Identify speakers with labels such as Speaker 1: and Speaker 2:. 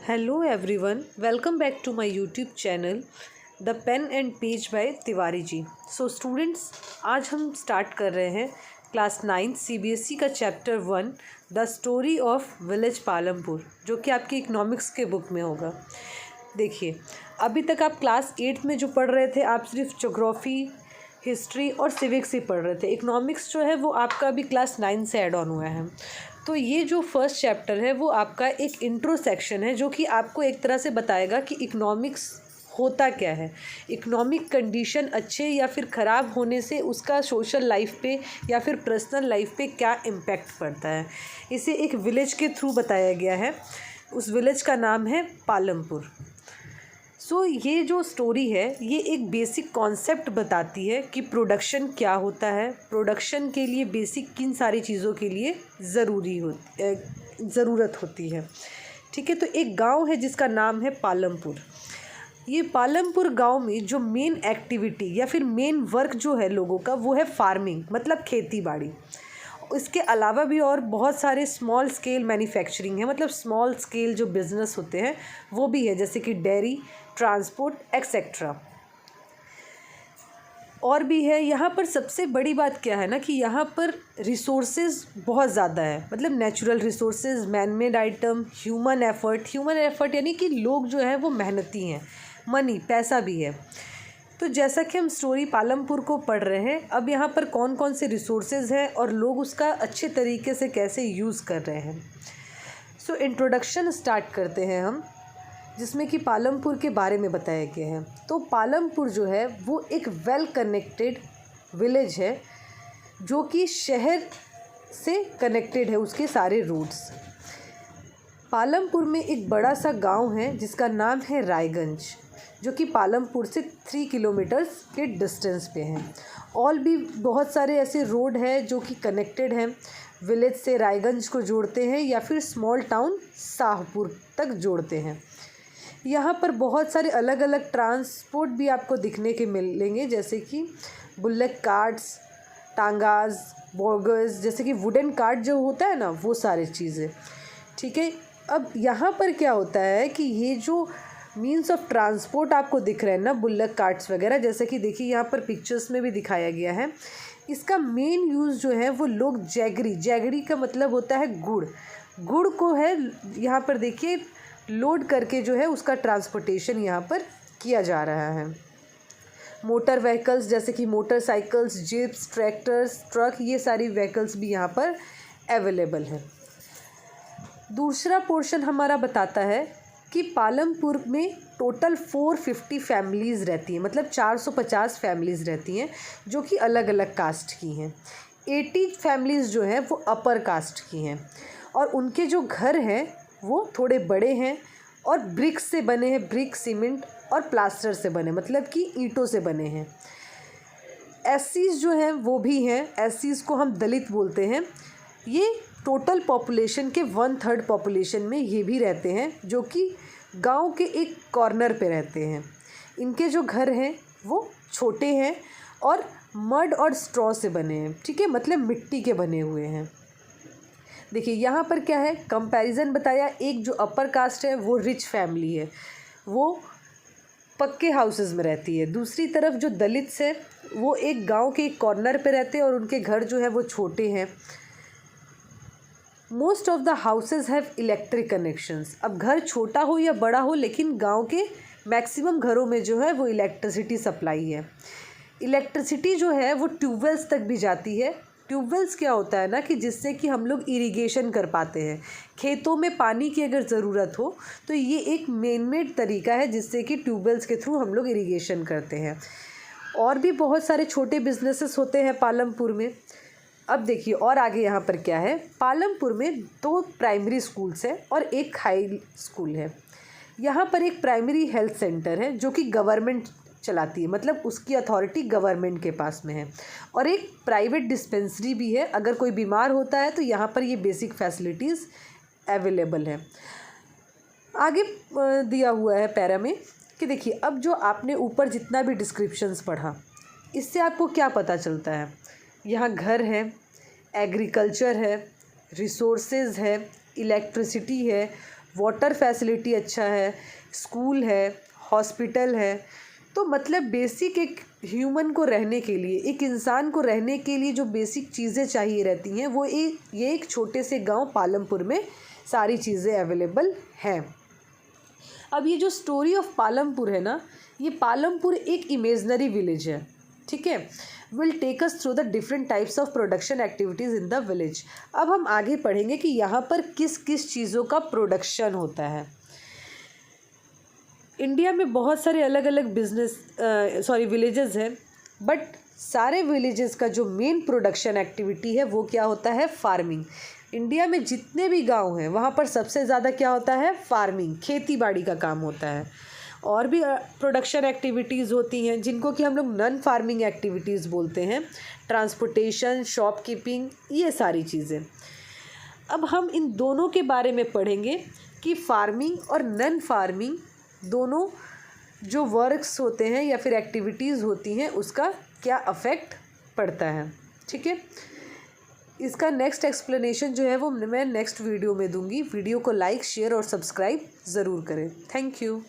Speaker 1: Hello everyone, welcome back to my YouTube channel the pen and page by Tiwari ji. So students, आज हम start कर रहे हैं class 9 CBSE का chapter 1 the story of village Palampur, जो कि आपकी इकोनॉमिक्स के बुक में होगा। देखिए, अभी तक आप क्लास 8 में जो पढ़ रहे थे, आप सिर्फ ज्योग्राफी, हिस्ट्री और सिविक्स ही पढ़ रहे थे। इकोनॉमिक्स जो है वो आपका अभी क्लास 9 से ऐड ऑन हुआ है। तो ये जो फर्स्ट चैप्टर है वो आपका एक इंट्रो सेक्शन है, जो कि आपको एक तरह से बताएगा कि इकोनॉमिक्स होता क्या है, इकोनॉमिक कंडीशन अच्छे या फिर ख़राब होने से उसका सोशल लाइफ पे या फिर पर्सनल लाइफ पे क्या इम्पैक्ट पड़ता है। इसे एक विलेज के थ्रू बताया गया है। उस विलेज का नाम है पालमपुर। ये जो स्टोरी है ये एक बेसिक कॉन्सेप्ट बताती है कि प्रोडक्शन क्या होता है, प्रोडक्शन के लिए बेसिक किन सारी चीज़ों के लिए ज़रूरत होती है। ठीक है, तो एक गांव है जिसका नाम है पालमपुर। ये पालमपुर गांव में जो मेन एक्टिविटी या फिर मेन वर्क जो है लोगों का, वो है फार्मिंग, मतलब खेती बाड़ी। इसके अलावा भी और बहुत सारे स्मॉल स्केल मैन्युफैक्चरिंग है, मतलब स्मॉल स्केल जो बिज़नेस होते हैं वो भी है, जैसे कि डेयरी, ट्रांसपोर्ट एक्सेट्रा और भी है। यहाँ पर सबसे बड़ी बात क्या है ना कि यहाँ पर रिसोर्सेज बहुत ज़्यादा है, मतलब natural resources, man made item, human effort यानी कि लोग जो है वो मेहनती हैं, मनी, पैसा भी है। तो जैसा कि हम स्टोरी पालमपुर को पढ़ रहे हैं, अब यहाँ पर कौन कौन से रिसोर्सेज हैं और लोग उसका अच्छे तरीके से कैसे यूज़ कर रहे हैं। इंट्रोडक्शन स्टार्ट करते हैं हम, जिसमें कि पालमपुर के बारे में बताया गया है। तो पालमपुर जो है वो एक वेल कनेक्टेड विलेज है, जो कि शहर से कनेक्टेड है, उसके सारे रोड्स। पालमपुर में एक बड़ा सा गांव है जिसका नाम है रायगंज, जो कि पालमपुर से 3 किलोमीटर्स के डिस्टेंस पे है। और भी बहुत सारे ऐसे रोड हैं जो कि कनेक्टेड हैं, विलेज से रायगंज को जोड़ते हैं या फिर स्मॉल टाउन शाहपुर तक जोड़ते हैं। यहाँ पर बहुत सारे अलग अलग ट्रांसपोर्ट भी आपको दिखने के मिलेंगे, जैसे कि बुल्लक कार्ट्स, टांगाज, बॉगर्स, जैसे कि वुडन कार्ट जो होता है ना, वो सारी चीज़ें। ठीक है, अब यहाँ पर क्या होता है कि ये जो मीन्स ऑफ ट्रांसपोर्ट आपको दिख रहे हैं ना, बुल्लक कार्ट्स वगैरह, जैसे कि देखिए यहाँ पर पिक्चर्स में भी दिखाया गया है, इसका मेन यूज़ जो है वो लोग जैगरी का मतलब होता है गुड़ को है यहाँ पर देखिए लोड करके जो है उसका ट्रांसपोर्टेशन यहाँ पर किया जा रहा है। मोटर व्हीकल्स जैसे कि मोटरसाइकिल्स, जीप्स, ट्रैक्टर्स, ट्रक, ये सारी व्हीकल्स भी यहाँ पर अवेलेबल हैं। दूसरा पोर्शन हमारा बताता है कि पालमपुर में टोटल 450 फैमिलीज़ रहती हैं, मतलब 450 फैमिलीज़ रहती हैं, जो कि अलग अलग कास्ट की हैं। 80 फैमिलीज़ जो हैं वो अपर कास्ट की हैं, और उनके जो घर हैं वो थोड़े बड़े हैं और ब्रिक्स से बने हैं, ब्रिक, सीमेंट और प्लास्टर से बने, मतलब कि ईंटों से बने हैं। एससीज जो हैं वो भी हैं, एससीज को हम दलित बोलते हैं। ये टोटल पॉपुलेशन के 1/3 पॉपुलेशन में ये भी रहते हैं, जो कि गांव के एक कॉर्नर पे रहते हैं। इनके जो घर हैं वो छोटे हैं और मड और स्ट्रॉ से बने हैं। ठीक है, मतलब मिट्टी के बने हुए हैं। देखिए यहाँ पर क्या है, कंपैरिजन बताया। एक जो अपर कास्ट है वो रिच फैमिली है, वो पक्के हाउसेस में रहती है। दूसरी तरफ जो दलित्स है वो एक गांव के एक कॉर्नर पे रहते हैं और उनके घर जो है वो छोटे हैं। Most of the houses have electric connections. अब घर छोटा हो या बड़ा हो, लेकिन गांव के मैक्सिमम घरों में जो है वो इलेक्ट्रिसिटी सप्लाई है। इलेक्ट्रिसिटी जो है वो ट्यूबवेल्स तक भी जाती है। ट्यूबवेल्स क्या होता है ना कि जिससे कि हम लोग इरिगेशन कर पाते हैं, खेतों में पानी की अगर ज़रूरत हो तो ये एक मेड तरीका है जिससे कि ट्यूबवेल्स के थ्रू हम लोग इरिगेशन करते हैं। और भी बहुत सारे छोटे बिजनेसेस होते हैं पालमपुर में। अब देखिए और आगे यहाँ पर क्या है, पालमपुर में 2 प्राइमरी स्कूल्स हैं और एक हाई स्कूल है। यहाँ पर एक प्राइमरी हेल्थ सेंटर है जो कि गवर्नमेंट चलाती है, मतलब उसकी अथॉरिटी गवर्नमेंट के पास में है। और एक प्राइवेट डिस्पेंसरी भी है, अगर कोई बीमार होता है तो यहाँ पर ये बेसिक फैसिलिटीज़ अवेलेबल है। आगे दिया हुआ है पैरा में कि देखिए, अब जो आपने ऊपर जितना भी डिस्क्रिप्शंस पढ़ा, इससे आपको क्या पता चलता है। यहाँ घर है, एग्रीकल्चर है, रिसोर्सेज है, इलेक्ट्रिसिटी है, वाटर फैसिलिटी अच्छा है, स्कूल है, हॉस्पिटल है। तो मतलब बेसिक एक ह्यूमन को रहने के लिए, एक इंसान को रहने के लिए जो बेसिक चीज़ें चाहिए रहती हैं वो ये एक छोटे से गांव पालमपुर में सारी चीज़ें अवेलेबल हैं। अब ये जो स्टोरी ऑफ पालमपुर है ना, ये पालमपुर एक इमेजनरी विलेज है, ठीक है। Will take us through the different types of production activities in the village. अब हम आगे पढ़ेंगे कि यहाँ पर किस किस चीज़ों का प्रोडक्शन होता है। इंडिया में बहुत सारे अलग अलग विलेजेस हैं, बट सारे विलेजेस का जो मेन प्रोडक्शन एक्टिविटी है वो क्या होता है, फार्मिंग। इंडिया में जितने भी गांव हैं वहाँ पर सबसे ज़्यादा क्या होता है, फार्मिंग, खेती बाड़ी का काम होता है। और भी प्रोडक्शन एक्टिविटीज़ होती हैं जिनको कि हम लोग नॉन फार्मिंग एक्टिविटीज़ बोलते हैं, ट्रांसपोर्टेशन, शॉपकीपिंग, ये सारी चीज़ें। अब हम इन दोनों के बारे में पढ़ेंगे कि फार्मिंग और नॉन फार्मिंग दोनों जो वर्क्स होते हैं या फिर एक्टिविटीज़ होती हैं उसका क्या अफेक्ट पड़ता है, ठीक है। इसका नेक्स्ट एक्सप्लेनेशन जो है वो मैं नेक्स्ट वीडियो में दूंगी। वीडियो को लाइक, शेयर और सब्सक्राइब ज़रूर करें। Thank you.